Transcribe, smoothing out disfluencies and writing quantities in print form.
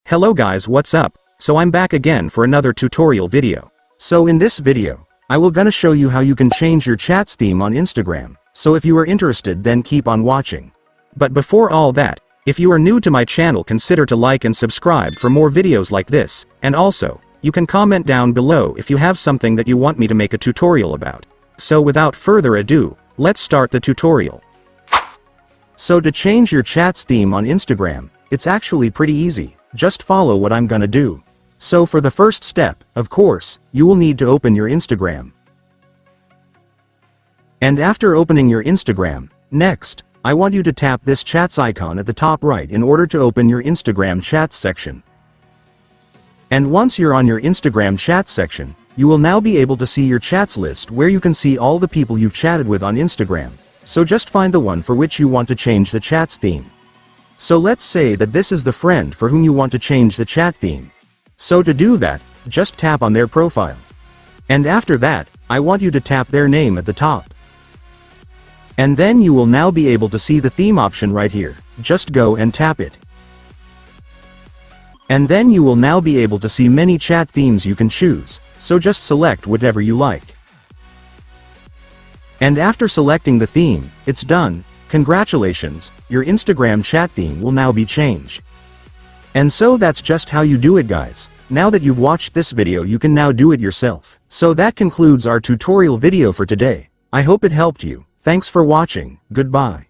Hello guys, what's up? So I'm back again for another tutorial video. So in this video, I will gonna show you how you can change your chats theme on Instagram. So if you are interested, then keep on watching. But before all that, if you are new to my channel, consider to like and subscribe for more videos like this, and also, you can comment down below if you have something that you want me to make a tutorial about. So without further ado, let's start the tutorial. So to change your chats theme on Instagram, it's actually pretty easy. Just follow what I'm gonna do. So for the first step, of course, you will need to open your Instagram. And after opening your Instagram, next, I want you to tap this chats icon at the top right in order to open your Instagram chats section. And once you're on your Instagram chats section, you will now be able to see your chats list where you can see all the people you've chatted with on Instagram. So just find the one for which you want to change the chats theme. So let's say that this is the friend for whom you want to change the chat theme. So to do that, just tap on their profile. And after that, I want you to tap their name at the top. And then you will now be able to see the theme option right here. Just go and tap it. And then you will now be able to see many chat themes you can choose, so just select whatever you like. And after selecting the theme, it's done. Congratulations, your Instagram chat theme will now be changed. And so that's just how you do it, guys. Now that you've watched this video, you can now do it yourself. So that concludes our tutorial video for today. I hope it helped you. Thanks for watching. Goodbye.